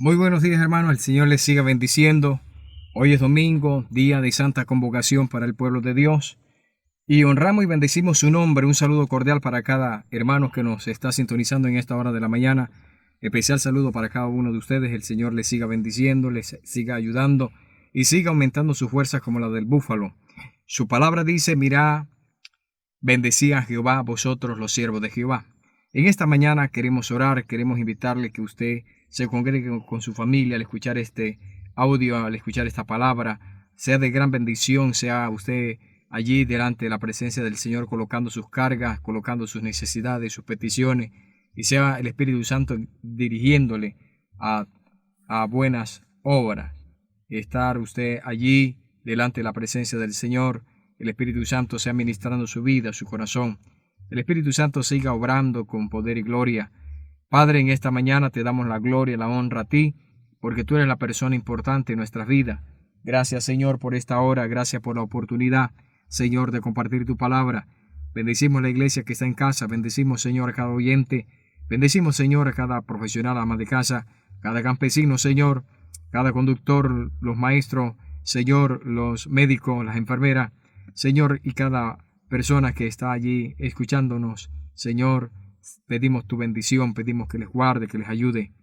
Muy buenos días, hermanos. El Señor les siga bendiciendo. Hoy es domingo, día de santa convocación para el pueblo de Dios. Y honramos y bendecimos su nombre. Un saludo cordial para cada hermano que nos está sintonizando en esta hora de la mañana. Especial saludo para cada uno de ustedes. El Señor les siga bendiciendo, les siga ayudando y siga aumentando sus fuerzas como la del búfalo. Su palabra dice: mirad, bendecid a Jehová, vosotros los siervos de Jehová. En esta mañana queremos orar, queremos invitarle que usted se congregue con su familia al escuchar este audio, al escuchar esta palabra, sea de gran bendición, sea usted allí delante de la presencia del Señor colocando sus cargas, colocando sus necesidades, sus peticiones, y sea el Espíritu Santo dirigiéndole a, a buenas obras. Estar usted allí delante de la presencia del Señor, el Espíritu Santo sea ministrando su vida, su corazón. El Espíritu Santo siga obrando con poder y gloria. Padre, en esta mañana te damos la gloria y la honra a ti, porque tú eres la persona importante en nuestras vidas. Gracias, Señor, por esta hora. Gracias por la oportunidad, Señor, de compartir tu palabra. Bendecimos la iglesia que está en casa. Bendecimos, Señor, a cada oyente. Bendecimos, Señor, a cada profesional, ama de casa, cada campesino, Señor, cada conductor, los maestros, Señor, los médicos, las enfermeras, Señor, y cada persona que está allí escuchándonos, Señor. Pedimos tu bendición, pedimos que les guarde, que les ayude,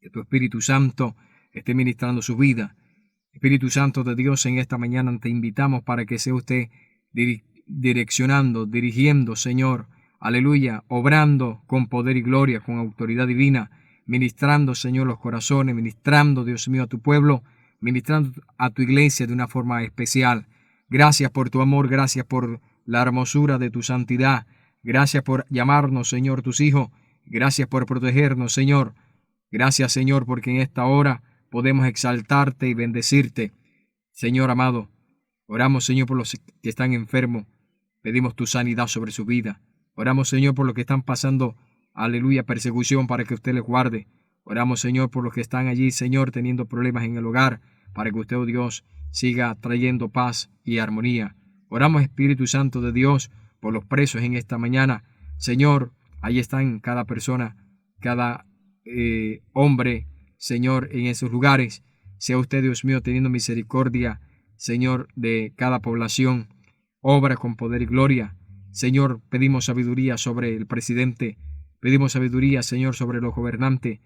que tu Espíritu Santo esté ministrando su vida. Espíritu Santo de Dios, en esta mañana te invitamos para que sea usted direccionando, dirigiendo, Señor, aleluya, obrando con poder y gloria, con autoridad divina, ministrando, Señor, los corazones, ministrando, Dios mío, a tu pueblo, ministrando a tu iglesia de una forma especial. Gracias por tu amor, gracias por la hermosura de tu santidad. Gracias por llamarnos, Señor, tus hijos. Gracias por protegernos, Señor. Gracias, Señor, porque en esta hora podemos exaltarte y bendecirte. Señor amado, oramos, Señor, por los que están enfermos. Pedimos tu sanidad sobre su vida. Oramos, Señor, por los que están pasando, aleluya, persecución, para que usted les guarde. Oramos, Señor, por los que están allí, Señor, teniendo problemas en el hogar, para que usted, oh Dios, siga trayendo paz y armonía. Oramos, Espíritu Santo de Dios, por los presos en esta mañana. Señor, ahí están cada persona, cada hombre, Señor, en esos lugares. Sea usted, Dios mío, teniendo misericordia, Señor, de cada población. Obra con poder y gloria. Señor, pedimos sabiduría sobre el presidente. Pedimos sabiduría, Señor, sobre los gobernantes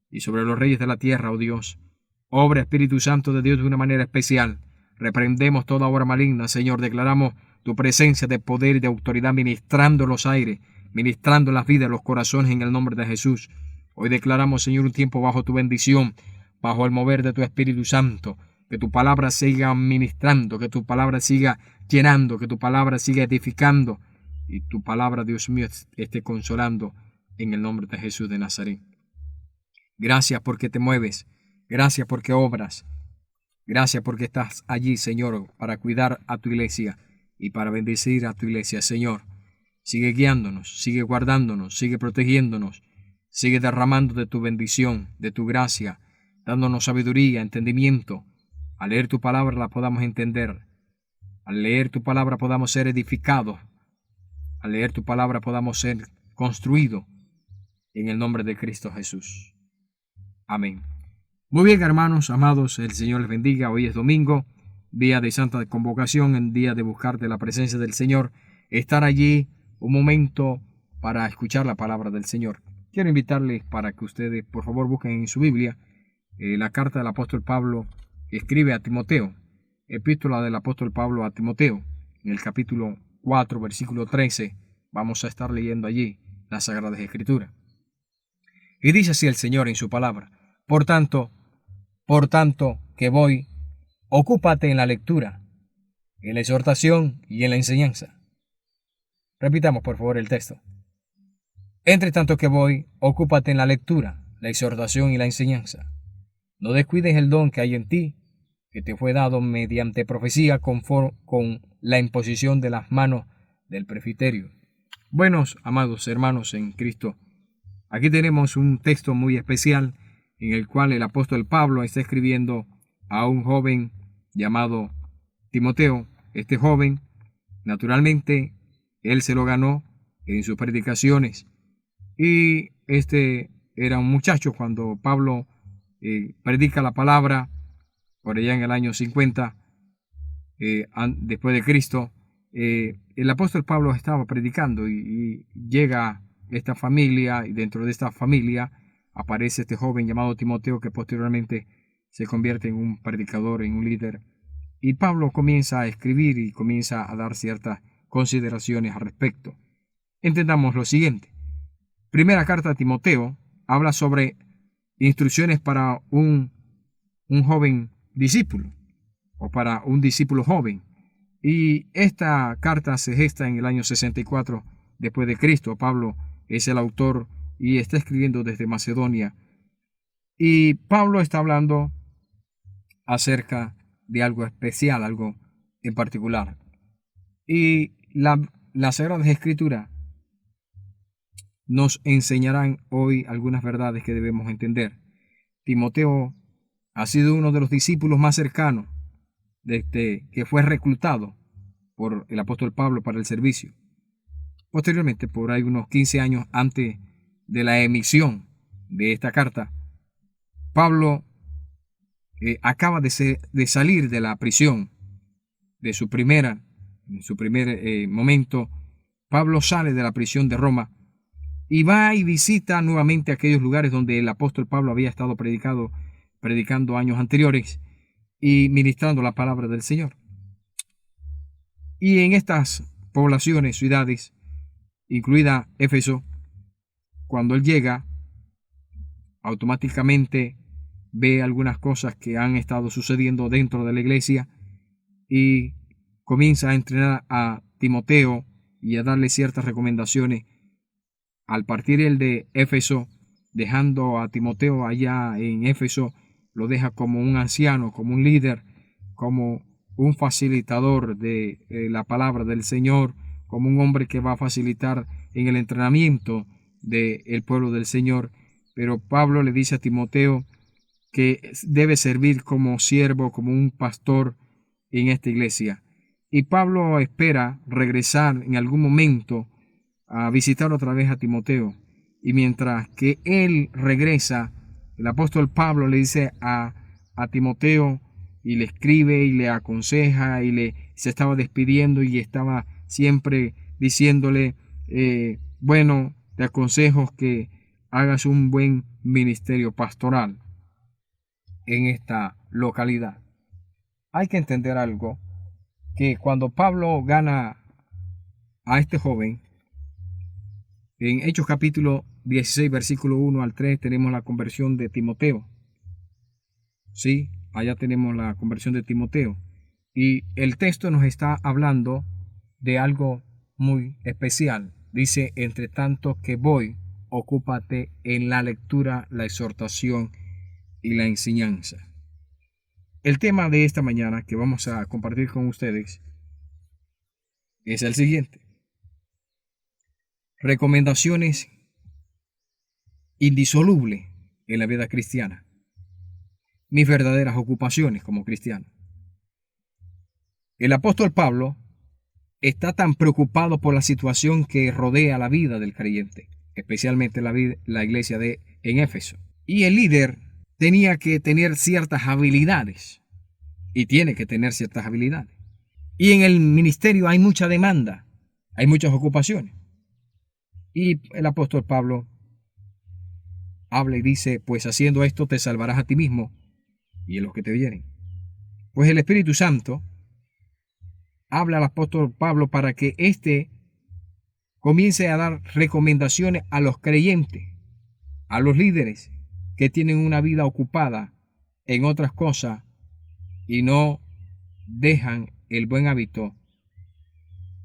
y sobre los reyes de la tierra, oh Dios. Obra, Espíritu Santo de Dios, de una manera especial. Reprendemos toda obra maligna, Señor. Declaramos tu presencia de poder y de autoridad ministrando los aires, ministrando las vidas, los corazones en el nombre de Jesús. Hoy declaramos, Señor, un tiempo bajo tu bendición, bajo el mover de tu Espíritu Santo. Que tu palabra siga ministrando, que tu palabra siga llenando, que tu palabra siga edificando y tu palabra, Dios mío, esté consolando en el nombre de Jesús de Nazaret. Gracias porque te mueves, gracias porque obras, gracias porque estás allí, Señor, para cuidar a tu iglesia y para bendecir a tu iglesia, Señor. Sigue guiándonos, sigue guardándonos, sigue protegiéndonos, sigue derramando de tu bendición, de tu gracia, dándonos sabiduría, entendimiento. Al leer tu palabra la podamos entender. Al leer tu palabra podamos ser edificados. Al leer tu palabra podamos ser construidos en el nombre de Cristo Jesús. Amén. Muy bien, hermanos, amados, el Señor les bendiga. Hoy es domingo, día de santa convocación, en día de buscar de la presencia del Señor, estar allí un momento para escuchar la palabra del Señor. Quiero invitarles para que ustedes, por favor, busquen en su Biblia la carta del apóstol Pablo que escribe a Timoteo, epístola del apóstol Pablo a Timoteo, en el capítulo 4, versículo 13. Vamos a estar leyendo allí las Sagradas Escrituras. Y dice así el Señor en su palabra: Por tanto que voy, ocúpate en la lectura, en la exhortación y en la enseñanza. Repitamos, por favor, el texto. Entre tanto que voy, ocúpate en la lectura, la exhortación y la enseñanza. No descuides el don que hay en ti, que te fue dado mediante profecía con la imposición de las manos del presbiterio. Buenos, amados hermanos en Cristo, aquí tenemos un texto muy especial en el cual el apóstol Pablo está escribiendo a un joven llamado Timoteo. Este joven, naturalmente, él se lo ganó en sus predicaciones. Y este era un muchacho cuando Pablo predica la palabra por allá en el año 50 después de Cristo. El apóstol Pablo estaba predicando y llega esta familia, y dentro de esta familia aparece este joven llamado Timoteo, que posteriormente se convierte en un predicador, en un líder. Y Pablo comienza a escribir y comienza a dar ciertas consideraciones al respecto. Entendamos lo siguiente. Primera carta a Timoteo habla sobre instrucciones para un joven discípulo o para un discípulo joven. Y esta carta se gesta en el año 64 después de Cristo. Pablo es el autor y está escribiendo desde Macedonia. Y Pablo está hablando acerca de algo especial, algo en particular. Y la Sagrada Escritura nos enseñarán hoy algunas verdades que debemos entender. Timoteo ha sido uno de los discípulos más cercanos desde que fue reclutado por el apóstol Pablo para el servicio. Posteriormente, por ahí unos 15 años antes de la emisión de esta carta, Pablo acaba de salir de la prisión, en su primer momento. Pablo sale de la prisión de Roma y va y visita nuevamente aquellos lugares donde el apóstol Pablo había estado predicando años anteriores y ministrando la palabra del Señor. Y en estas poblaciones, ciudades, incluida Éfeso, cuando él llega, automáticamente ve algunas cosas que han estado sucediendo dentro de la iglesia y comienza a entrenar a Timoteo y a darle ciertas recomendaciones. Al partir él de Éfeso, dejando a Timoteo allá en Éfeso, lo deja como un anciano, como un líder, como un facilitador de la palabra del Señor, como un hombre que va a facilitar en el entrenamiento del pueblo del Señor. Pero Pablo le dice a Timoteo que debe servir como siervo, como un pastor en esta iglesia. Y Pablo espera regresar en algún momento a visitar otra vez a Timoteo. Y mientras que él regresa, el apóstol Pablo le dice a Timoteo y le escribe y le aconseja y se estaba despidiendo y estaba siempre diciéndole, bueno, te aconsejo que hagas un buen ministerio pastoral en esta localidad. Hay que entender algo, que cuando Pablo gana a este joven, en Hechos capítulo 16, versículo 1 al 3, tenemos la conversión de Timoteo. Sí, allá tenemos la conversión de Timoteo. Y el texto nos está hablando de algo muy especial. Dice, entre tanto que voy, ocúpate en la lectura, la exhortación y la enseñanza. El tema de esta mañana que vamos a compartir con ustedes es el siguiente. Recomendaciones indisolubles en la vida cristiana. Mis verdaderas ocupaciones como cristiano. El apóstol Pablo está tan preocupado por la situación que rodea la vida del creyente, especialmente la iglesia en Éfeso. Y el líder tenía que tener ciertas habilidades, y tiene que tener ciertas habilidades. Y en el ministerio hay mucha demanda, hay muchas ocupaciones. Y el apóstol Pablo habla y dice, pues haciendo esto te salvarás a ti mismo y a los que te vienen. Pues el Espíritu Santo habla al apóstol Pablo para que éste comience a dar recomendaciones a los creyentes, a los líderes que tienen una vida ocupada en otras cosas y no dejan el buen hábito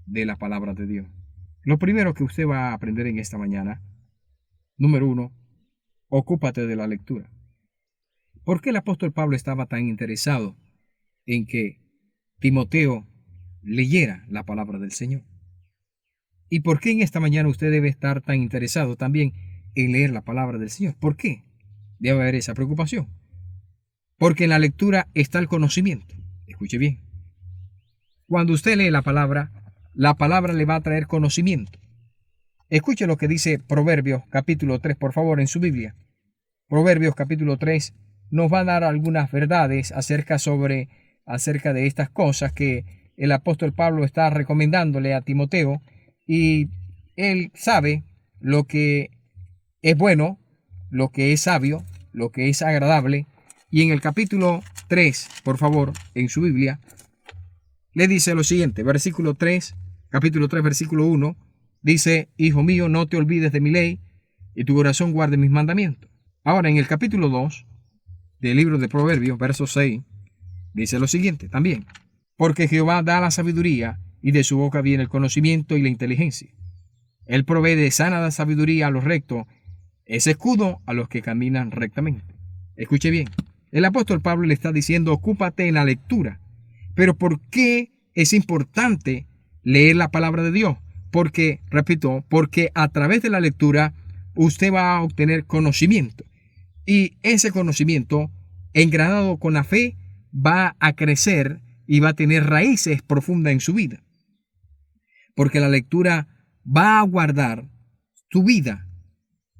de la palabra de Dios. Lo primero que usted va a aprender en esta mañana, número 1, ocúpate de la lectura. ¿Por qué el apóstol Pablo estaba tan interesado en que Timoteo leyera la palabra del Señor? ¿Y por qué en esta mañana usted debe estar tan interesado también en leer la palabra del Señor? ¿Por qué debe haber esa preocupación? Porque en la lectura está el conocimiento. Escuche bien. Cuando usted lee la palabra le va a traer conocimiento. Escuche lo que dice Proverbios capítulo 3, por favor, en su Biblia. Proverbios capítulo 3, nos va a dar algunas verdades acerca de estas cosas que el apóstol Pablo está recomendándole a Timoteo, y él sabe lo que es bueno, lo que es sabio, lo que es agradable. Y en el capítulo 3, por favor, en su Biblia, le dice lo siguiente, capítulo 3, versículo 1, dice: Hijo mío, no te olvides de mi ley, y tu corazón guarde mis mandamientos. Ahora, en el capítulo 2 del libro de Proverbios, verso 6, dice lo siguiente también: Porque Jehová da la sabiduría, y de su boca viene el conocimiento y la inteligencia. Él provee de sana sabiduría a los rectos, es escudo a los que caminan rectamente. Escuche bien, el apóstol Pablo le está diciendo: ocúpate en la lectura. Pero ¿por qué es importante leer la palabra de Dios? Porque, repito, porque a través de la lectura usted va a obtener conocimiento. Y ese conocimiento, engranado con la fe, va a crecer y va a tener raíces profundas en su vida. Porque la lectura va a guardar tu vida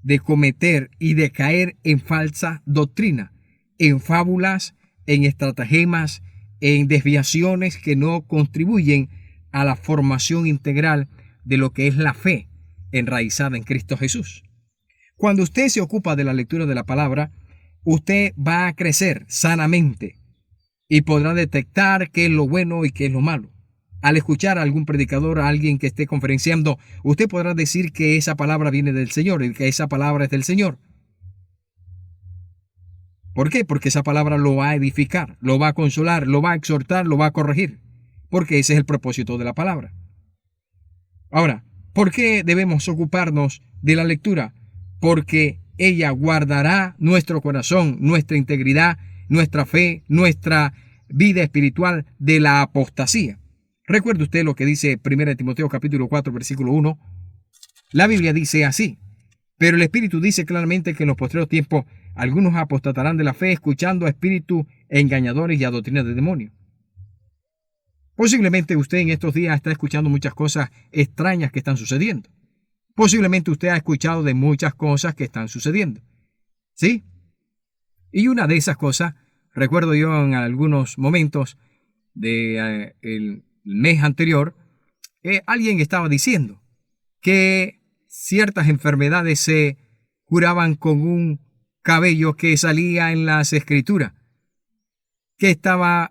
de cometer y de caer en falsa doctrina, en fábulas, en estratagemas, en desviaciones que no contribuyen a la formación integral de lo que es la fe enraizada en Cristo Jesús. Cuando usted se ocupa de la lectura de la palabra, usted va a crecer sanamente y podrá detectar qué es lo bueno y qué es lo malo. Al escuchar a algún predicador, a alguien que esté conferenciando, usted podrá decir que esa palabra viene del Señor y que esa palabra es del Señor. ¿Por qué? Porque esa palabra lo va a edificar, lo va a consolar, lo va a exhortar, lo va a corregir. Porque ese es el propósito de la palabra. Ahora, ¿por qué debemos ocuparnos de la lectura? Porque ella guardará nuestro corazón, nuestra integridad, nuestra fe, nuestra vida espiritual de la apostasía. Recuerde usted lo que dice 1 Timoteo capítulo 4, versículo 1. La Biblia dice así: pero el Espíritu dice claramente que en los postreros tiempos algunos apostatarán de la fe, escuchando a espíritus engañadores y a doctrinas de demonios. Posiblemente usted en estos días está escuchando muchas cosas extrañas que están sucediendo. Posiblemente usted ha escuchado de muchas cosas que están sucediendo. ¿Sí? Y una de esas cosas, recuerdo yo en algunos momentos del mes anterior, alguien estaba diciendo que ciertas enfermedades se curaban con un cabello que salía en las escrituras. Que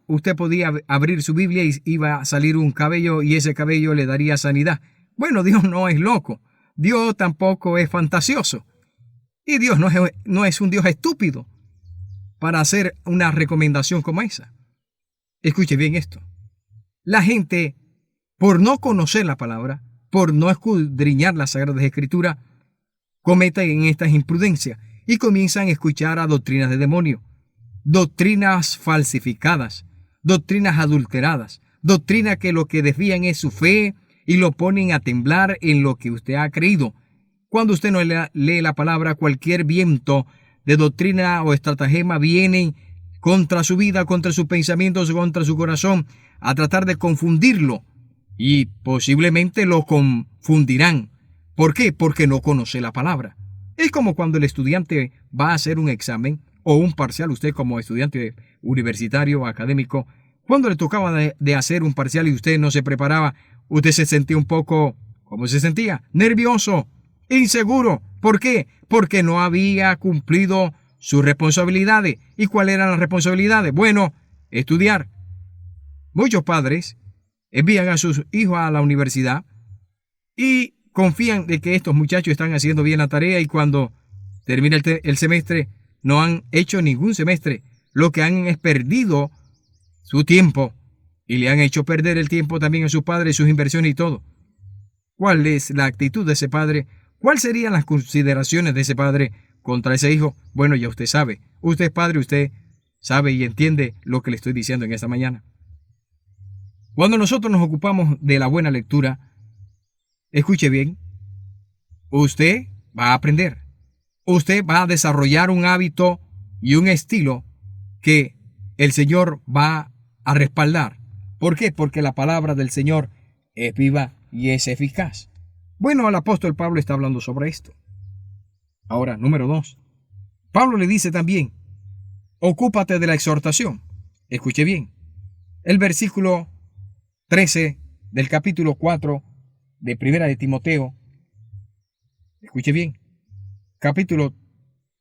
usted podía abrir su Biblia y iba a salir un cabello y ese cabello le daría sanidad. Bueno, Dios no es loco. Dios tampoco es fantasioso. Y Dios no es un Dios estúpido para hacer una recomendación como esa. Escuche bien esto. La gente, por no conocer la palabra, por no escudriñar las Sagradas Escrituras, cometen estas imprudencias y comienzan a escuchar a doctrinas de demonio, doctrinas falsificadas, doctrinas adulteradas, doctrinas que lo que desvían es su fe y lo ponen a temblar en lo que usted ha creído. Cuando usted no lee la palabra, cualquier viento de doctrina o estratagema viene contra su vida, contra sus pensamientos, contra su corazón, a tratar de confundirlo. Y posiblemente lo confundirán. ¿Por qué? Porque no conoce la palabra. Es como cuando el estudiante va a hacer un examen o un parcial. Usted como estudiante universitario o académico, cuando le tocaba de hacer un parcial y usted no se preparaba, usted se sentía un poco, ¿cómo se sentía? Nervioso, inseguro. ¿Por qué? Porque no había cumplido sus responsabilidades. ¿Y cuáles eran las responsabilidades? Bueno, estudiar. Muchos padres envían a sus hijos a la universidad y confían de que estos muchachos están haciendo bien la tarea, y cuando termina el semestre no han hecho ningún semestre. Lo que han es perdido su tiempo y le han hecho perder el tiempo también a sus padres, sus inversiones y todo. ¿Cuál es la actitud de ese padre? ¿Cuáles serían las consideraciones de ese padre contra ese hijo? Bueno, ya usted sabe. Usted es padre, usted sabe y entiende lo que le estoy diciendo en esta mañana. Cuando nosotros nos ocupamos de la buena lectura, escuche bien, usted va a aprender. Usted va a desarrollar un hábito y un estilo que el Señor va a respaldar. ¿Por qué? Porque la palabra del Señor es viva y es eficaz. Bueno, el apóstol Pablo está hablando sobre esto. Ahora, número 2. Pablo le dice también: ocúpate de la exhortación. Escuche bien. El versículo 13 del capítulo 4 de Primera de Timoteo. Escuche bien.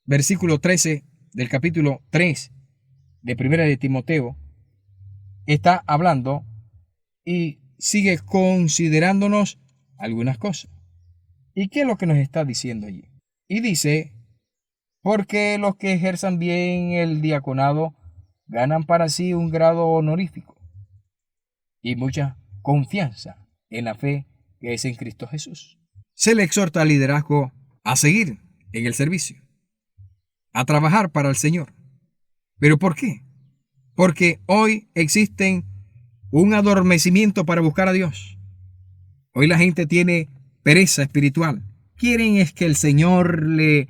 Versículo 13 del capítulo 3 de Primera de Timoteo está hablando y sigue considerándonos algunas cosas. ¿Y qué es lo que nos está diciendo allí? Y dice, porque los que ejerzan bien el diaconado ganan para sí un grado honorífico y mucha confianza en la fe que es en Cristo Jesús. Se le exhorta al liderazgo a seguir en el servicio, a trabajar para el Señor. ¿Pero por qué? Porque hoy existen un adormecimiento para buscar a Dios. Hoy la gente tiene pereza espiritual. Quieren es que el Señor le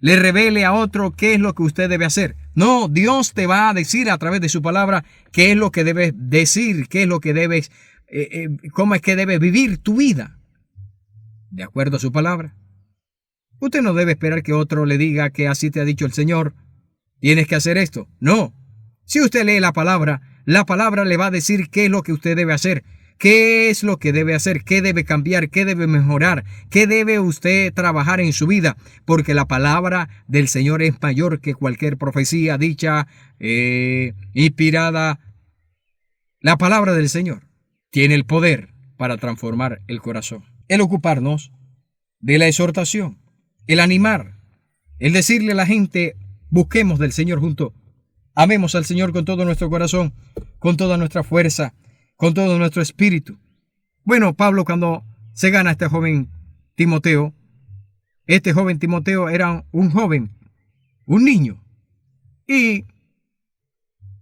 revele a otro qué es lo que usted debe hacer. No, Dios te va a decir a través de su palabra qué es lo que debes decir, qué es lo que debes, cómo es que debes vivir tu vida. De acuerdo a su palabra. Usted no debe esperar que otro le diga que así te ha dicho el Señor. Tienes que hacer esto. No. Si usted lee la palabra le va a decir qué es lo que usted debe hacer. ¿Qué es lo que debe hacer? ¿Qué debe cambiar? ¿Qué debe mejorar? ¿Qué debe usted trabajar en su vida? Porque la palabra del Señor es mayor que cualquier profecía dicha, inspirada. La palabra del Señor tiene el poder para transformar el corazón. El ocuparnos de la exhortación, el animar, el decirle a la gente, busquemos del Señor juntos. Amemos al Señor con todo nuestro corazón, con toda nuestra fuerza, con todo nuestro espíritu. Bueno, Pablo, cuando se gana a este joven Timoteo era un joven, un niño. Y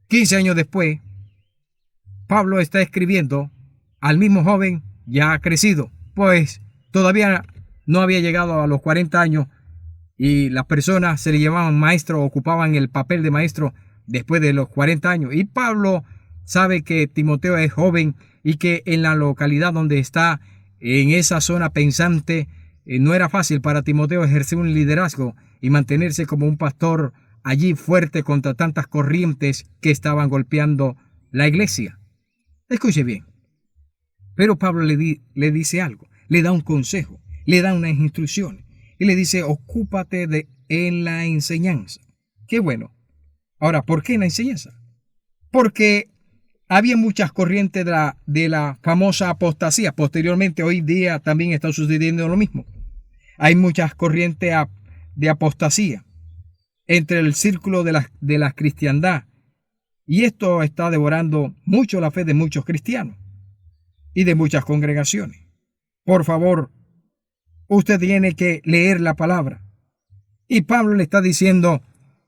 15 años después, Pablo está escribiendo al mismo joven ya crecido, pues todavía no había llegado a los 40 años y las personas se le llamaban maestro, ocupaban el papel de maestro después de los 40 años. Y Pablo sabe que Timoteo es joven y que en la localidad donde está, en esa zona pensante, no era fácil para Timoteo ejercer un liderazgo y mantenerse como un pastor allí fuerte contra tantas corrientes que estaban golpeando la iglesia. Escuche bien. Pero Pablo le dice algo, le da un consejo, le da unas instrucciones y le dice, ocúpate en la enseñanza. Qué bueno. Ahora, ¿por qué en la enseñanza? Porque había muchas corrientes de la famosa apostasía. Posteriormente, hoy día también está sucediendo lo mismo. Hay muchas corrientes de apostasía entre el círculo de la cristiandad. Y esto está devorando mucho la fe de muchos cristianos y de muchas congregaciones. Por favor, usted tiene que leer la palabra. Y Pablo le está diciendo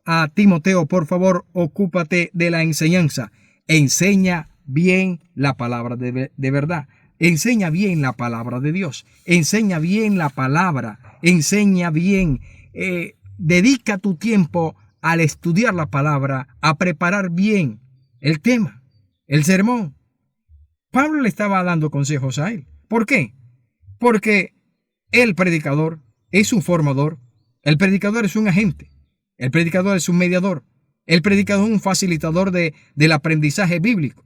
a Timoteo, por favor, ocúpate de la enseñanza. Enseña bien la palabra de verdad. Enseña bien la palabra de Dios. Enseña bien la palabra. Enseña bien. Dedica tu tiempo al estudiar la palabra, a preparar bien el tema, el sermón. Pablo le estaba dando consejos a él. ¿Por qué? Porque el predicador es un formador. El predicador es un agente. El predicador es un mediador. El predicador es un facilitador del aprendizaje bíblico.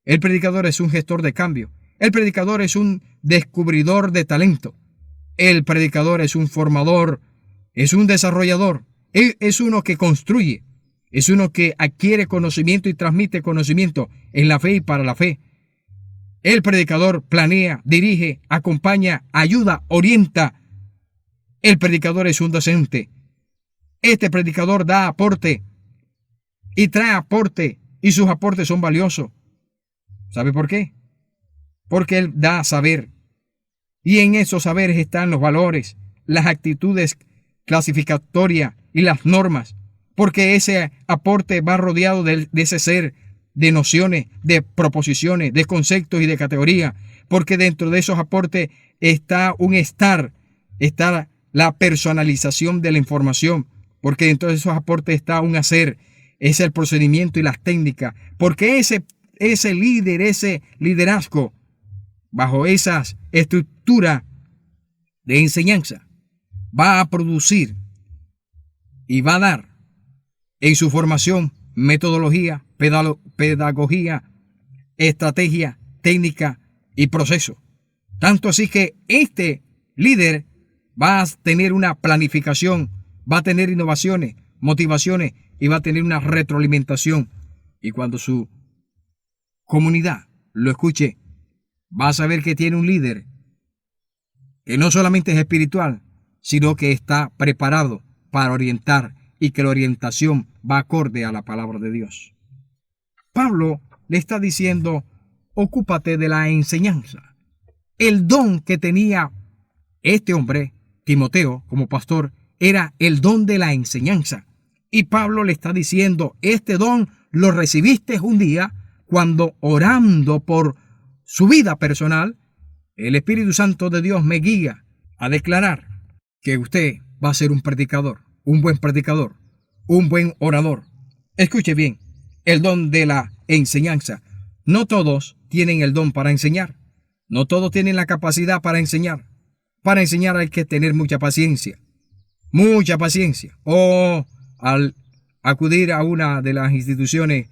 El predicador es un gestor de cambio. El predicador es un descubridor de talento. El predicador es un formador, es un desarrollador. Es uno que construye. Es uno que adquiere conocimiento y transmite conocimiento en la fe y para la fe. El predicador planea, dirige, acompaña, ayuda, orienta. El predicador es un docente. Este predicador da aporte y trae aporte y sus aportes son valiosos. ¿Sabe por qué? Porque él da saber. Y en esos saberes están los valores, las actitudes clasificatorias y las normas. Porque ese aporte va rodeado de ese ser, de nociones, de proposiciones, de conceptos y de categoría. Porque dentro de esos aportes está un estar, está la personalización de la información. Porque dentro de esos aportes está un hacer, es el procedimiento y las técnicas. Porque ese líder, ese liderazgo, bajo esa estructura de enseñanza, va a producir y va a dar en su formación, metodología, pedagogía, estrategia, técnica y proceso. Tanto así que este líder va a tener una planificación, va a tener innovaciones, motivaciones y va a tener una retroalimentación. Y cuando su comunidad lo escuche, va a saber que tiene un líder que no solamente es espiritual, sino que está preparado para orientar y que la orientación va acorde a la palabra de Dios. Pablo le está diciendo, ocúpate de la enseñanza. El don que tenía este hombre, Timoteo, como pastor, era el don de la enseñanza. Y Pablo le está diciendo, este don lo recibiste un día cuando, orando por su vida personal, el Espíritu Santo de Dios me guía a declarar que usted va a ser un predicador, un buen orador. Escuche bien, el don de la enseñanza. No todos tienen el don para enseñar. No todos tienen la capacidad para enseñar. Para enseñar hay que tener mucha paciencia. Mucha paciencia. O al acudir a una de las instituciones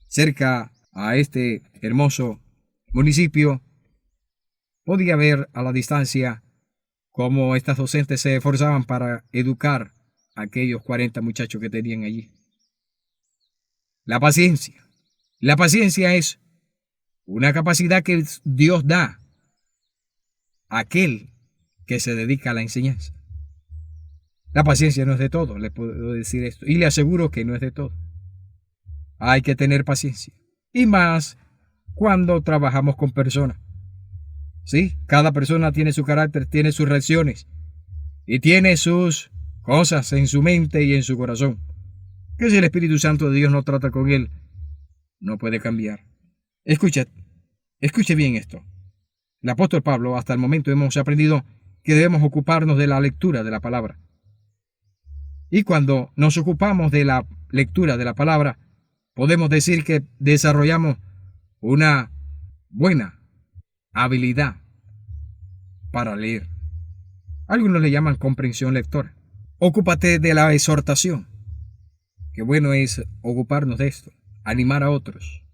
cerca a este hermoso municipio, podía ver a la distancia cómo estas docentes se esforzaban para educar a aquellos 40 muchachos que tenían allí. La paciencia. La paciencia es una capacidad que Dios da a aquel que se dedica a la enseñanza. La paciencia no es de todo, le puedo decir esto. Y le aseguro que no es de todo. Hay que tener paciencia. Y más cuando trabajamos con personas. Sí, cada persona tiene su carácter, tiene sus reacciones y tiene sus cosas en su mente y en su corazón. Que si el Espíritu Santo de Dios no trata con él, no puede cambiar. Escuche bien esto. El apóstol Pablo, hasta el momento hemos aprendido que debemos ocuparnos de la lectura de la palabra. Y cuando nos ocupamos de la lectura de la palabra, podemos decir que desarrollamos una buena habilidad para leer. Algunos le llaman comprensión lectora. Ocúpate de la exhortación. Qué bueno es ocuparnos de esto. Animar a otros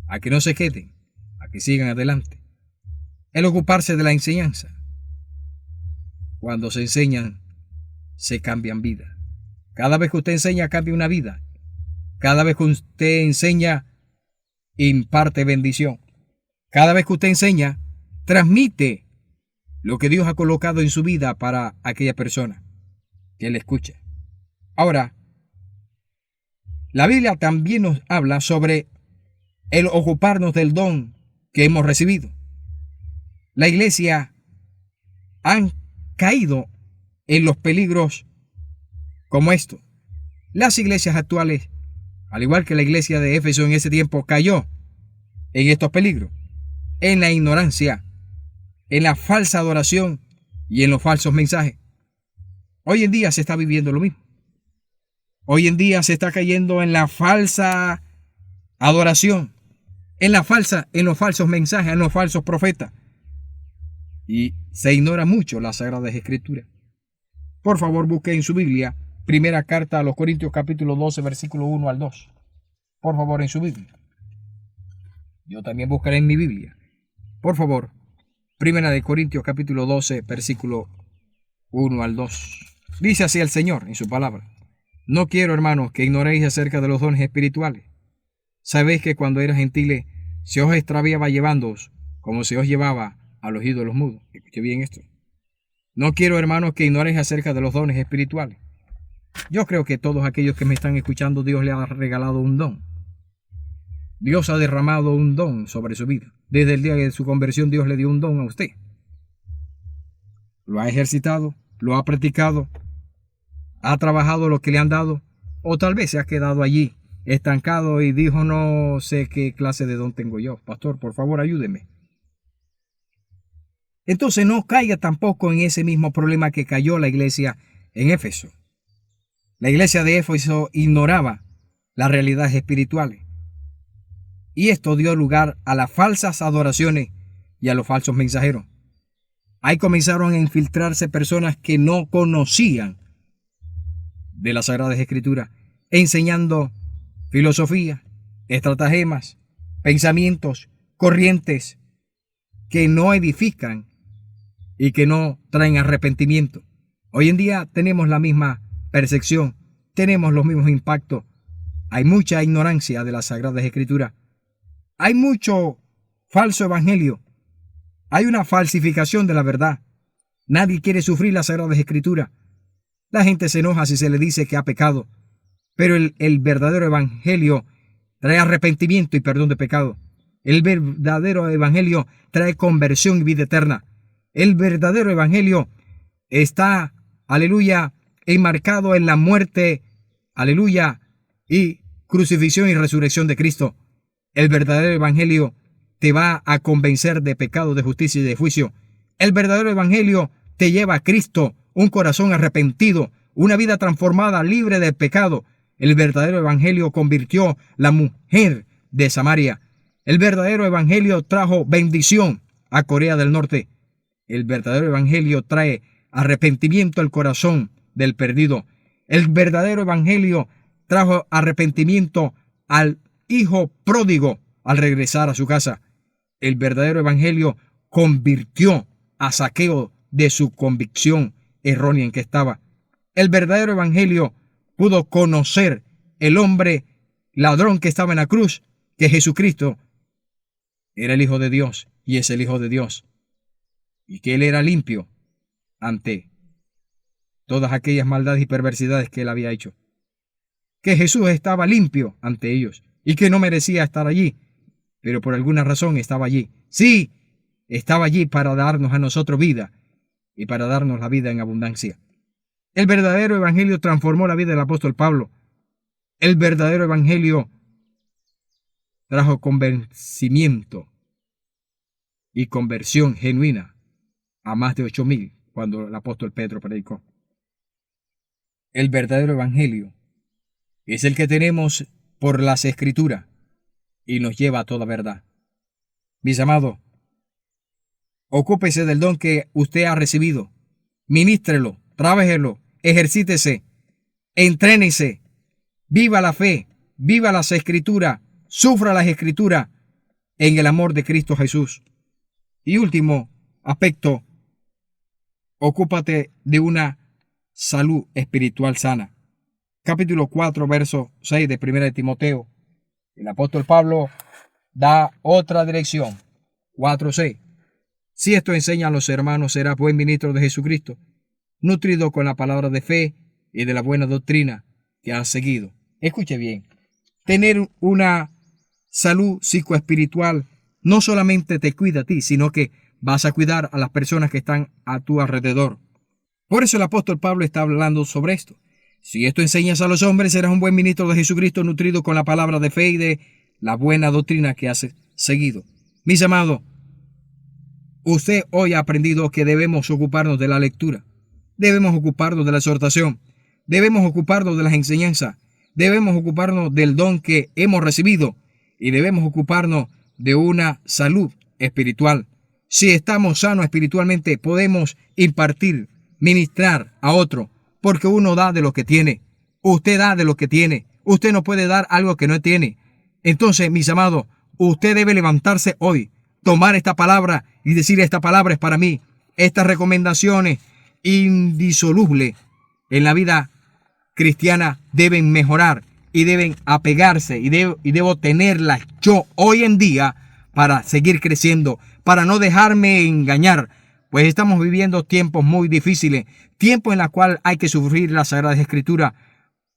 a que no se queden, a que sigan adelante. El ocuparse de la enseñanza. Cuando se enseñan, se cambian vidas. Cada vez que usted enseña, cambia una vida. Cada vez que usted enseña, imparte bendición. Cada vez que usted enseña, transmite lo que Dios ha colocado en su vida para aquella persona que le escucha. Ahora, la Biblia también nos habla sobre el ocuparnos del don que hemos recibido. La iglesia han caído en los peligros como esto. Las iglesias actuales, al igual que la iglesia de Éfeso en ese tiempo, cayó en estos peligros, en la ignorancia, en la falsa adoración y en los falsos mensajes. Hoy en día se está viviendo lo mismo. Hoy en día se está cayendo en la falsa adoración, en los falsos mensajes, en los falsos profetas. Y se ignora mucho las Sagradas Escrituras. Por favor, busque en su Biblia, primera carta a los Corintios capítulo 12, versículo 1 al 2. Por favor, en su Biblia. Yo también buscaré en mi Biblia. Por favor, primera de Corintios capítulo 12, versículo 1 al 2. Dice así el Señor en su palabra. No quiero, hermanos, que ignoréis acerca de los dones espirituales. Sabéis que cuando eras gentiles se os extraviaba llevándoos, como se os llevaba a los ídolos mudos. Escuche bien esto. No quiero, hermanos, que ignoréis acerca de los dones espirituales. Yo creo que todos aquellos que me están escuchando, Dios le ha regalado un don. Dios ha derramado un don sobre su vida. Desde el día de su conversión, Dios le dio un don a usted. Lo ha ejercitado, lo ha practicado, ha trabajado lo que le han dado, o tal vez se ha quedado allí, estancado y dijo, no sé qué clase de don tengo yo. Pastor, por favor, ayúdeme. Entonces no caiga tampoco en ese mismo problema que cayó la iglesia en Éfeso. La iglesia de Éfeso ignoraba las realidades espirituales. Y esto dio lugar a las falsas adoraciones y a los falsos mensajeros. Ahí comenzaron a infiltrarse personas que no conocían de las Sagradas Escrituras enseñando filosofía, estratagemas, pensamientos, corrientes que no edifican y que no traen arrepentimiento. Hoy en día tenemos la misma percepción, tenemos los mismos impactos. Hay mucha ignorancia de las Sagradas Escrituras. Hay mucho falso evangelio. Hay una falsificación de la verdad. Nadie quiere sufrir las Sagradas Escrituras. La gente se enoja si se le dice que ha pecado. Pero el verdadero evangelio trae arrepentimiento y perdón de pecado. El verdadero evangelio trae conversión y vida eterna. El verdadero evangelio está, aleluya, enmarcado en la muerte, aleluya, y crucifixión y resurrección de Cristo. El verdadero evangelio te va a convencer de pecado, de justicia y de juicio. El verdadero evangelio te lleva a Cristo, un corazón arrepentido, una vida transformada, libre de pecado. El verdadero evangelio convirtió la mujer de Samaria. El verdadero evangelio trajo bendición a Corea del Norte. El verdadero evangelio trae arrepentimiento al corazón del perdido. El verdadero evangelio trajo arrepentimiento al hijo pródigo al regresar a su casa. El verdadero evangelio convirtió a Zaqueo de su convicción errónea en que estaba. El verdadero evangelio pudo conocer el hombre ladrón que estaba en la cruz, que Jesucristo era el Hijo de Dios y es el Hijo de Dios, y que él era limpio ante todas aquellas maldades y perversidades que él había hecho. Que Jesús estaba limpio ante ellos y que no merecía estar allí, pero por alguna razón estaba allí. Sí, estaba allí para darnos a nosotros vida y para darnos la vida en abundancia. El verdadero evangelio transformó la vida del apóstol Pablo. El verdadero evangelio trajo convencimiento y conversión genuina a más de 8,000 cuando el apóstol Pedro predicó. El verdadero evangelio es el que tenemos por las Escrituras y nos lleva a toda verdad. Mis amados, ocúpese del don que usted ha recibido. Ministrelo, trabájelo, ejercítese, entrénese, viva la fe, viva las Escrituras, sufra las Escrituras en el amor de Cristo Jesús. Y último aspecto, ocúpate de una salud espiritual sana. Capítulo 4, verso 6 de 1 de Timoteo. El apóstol Pablo da otra dirección. 4:6. Si esto enseña a los hermanos, serás buen ministro de Jesucristo, nutrido con la palabra de fe y de la buena doctrina que has seguido. Escuche bien. Tener una salud psicoespiritual no solamente te cuida a ti, sino que vas a cuidar a las personas que están a tu alrededor. Por eso el apóstol Pablo está hablando sobre esto. Si esto enseñas a los hombres, serás un buen ministro de Jesucristo, nutrido con la palabra de fe y de la buena doctrina que has seguido. Mis amados, usted hoy ha aprendido que debemos ocuparnos de la lectura, debemos ocuparnos de la exhortación, debemos ocuparnos de las enseñanzas, debemos ocuparnos del don que hemos recibido y debemos ocuparnos de una salud espiritual. Si estamos sanos espiritualmente, podemos impartir, ministrar a otro, porque uno da de lo que tiene. Usted da de lo que tiene. Usted no puede dar algo que no tiene. Entonces, mis amados, usted debe levantarse hoy, tomar esta palabra y decir: esta palabra es para mí. Estas recomendaciones indisolubles en la vida cristiana deben mejorar y deben apegarse y debo tenerlas yo hoy en día para seguir creciendo, para no dejarme engañar. Pues estamos viviendo tiempos muy difíciles, tiempos en los cuales hay que sufrir las Sagradas Escrituras.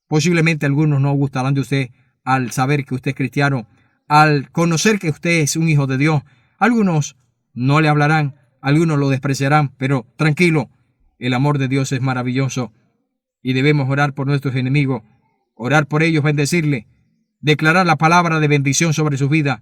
Posiblemente algunos no gustarán de usted al saber que usted es cristiano, al conocer que usted es un hijo de Dios. Algunos no le hablarán, algunos lo despreciarán, pero tranquilo, el amor de Dios es maravilloso y debemos orar por nuestros enemigos, orar por ellos, bendecirles, declarar la palabra de bendición sobre su vida.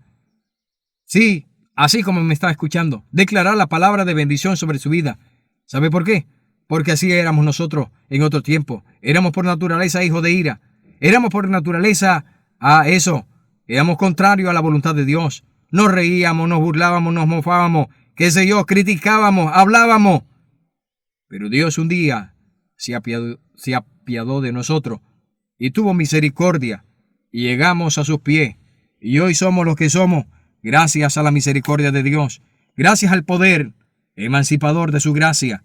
Sí, así como me está escuchando, declarar la palabra de bendición sobre su vida. ¿Sabe por qué? Porque así éramos nosotros en otro tiempo. Éramos por naturaleza hijos de ira. Éramos por naturaleza éramos contrarios a la voluntad de Dios. Nos reíamos, nos burlábamos, nos mofábamos, criticábamos, hablábamos. Pero Dios un día se apiadó de nosotros y tuvo misericordia, y llegamos a sus pies, y hoy somos los que somos, gracias a la misericordia de Dios, gracias al poder emancipador de su gracia,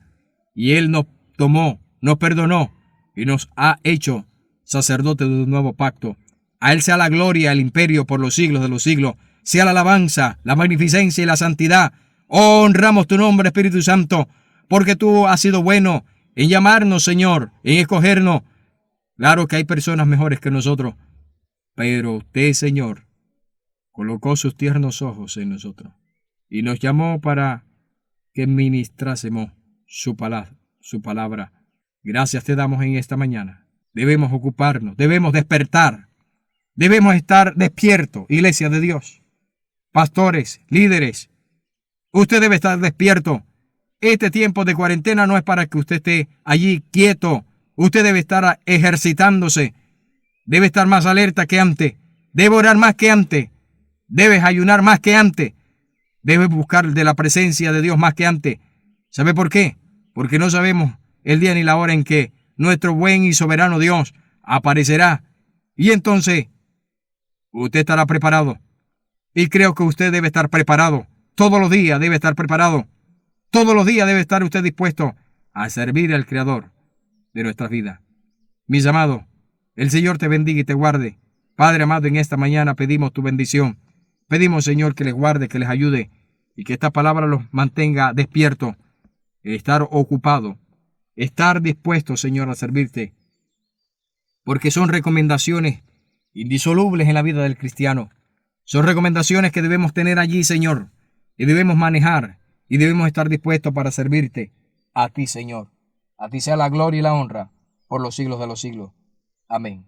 y Él nos tomó, nos perdonó, y nos ha hecho sacerdotes de un nuevo pacto. A Él sea la gloria, el imperio por los siglos de los siglos, sea la alabanza, la magnificencia y la santidad. Honramos tu nombre, Espíritu Santo, porque tú has sido bueno en llamarnos, Señor, en escogernos. Claro que hay personas mejores que nosotros, pero usted, Señor, colocó sus tiernos ojos en nosotros y nos llamó para que ministrásemos su palabra. Gracias te damos en esta mañana. Debemos ocuparnos, debemos despertar, debemos estar despiertos, iglesia de Dios. Pastores, líderes, usted debe estar despierto. Este tiempo de cuarentena no es para que usted esté allí quieto. Usted debe estar ejercitándose. Debe estar más alerta que antes. Debe orar más que antes. Debes ayunar más que antes. Debes buscar de la presencia de Dios más que antes. ¿Sabe por qué? Porque no sabemos el día ni la hora en que nuestro buen y soberano Dios aparecerá. Y entonces, usted estará preparado. Y creo que usted debe estar preparado. Todos los días debe estar preparado. Todos los días debe estar usted dispuesto a servir al Creador de nuestras vidas. Mis amados, el Señor te bendiga y te guarde. Padre amado, en esta mañana pedimos tu bendición. Pedimos, Señor, que les guarde, que les ayude y que esta palabra los mantenga despiertos, estar ocupado, estar dispuesto, Señor, a servirte, porque son recomendaciones indisolubles en la vida del cristiano. Son recomendaciones que debemos tener allí, Señor, y debemos manejar, y debemos estar dispuestos para servirte a ti, Señor. A ti sea la gloria y la honra por los siglos de los siglos. Amén.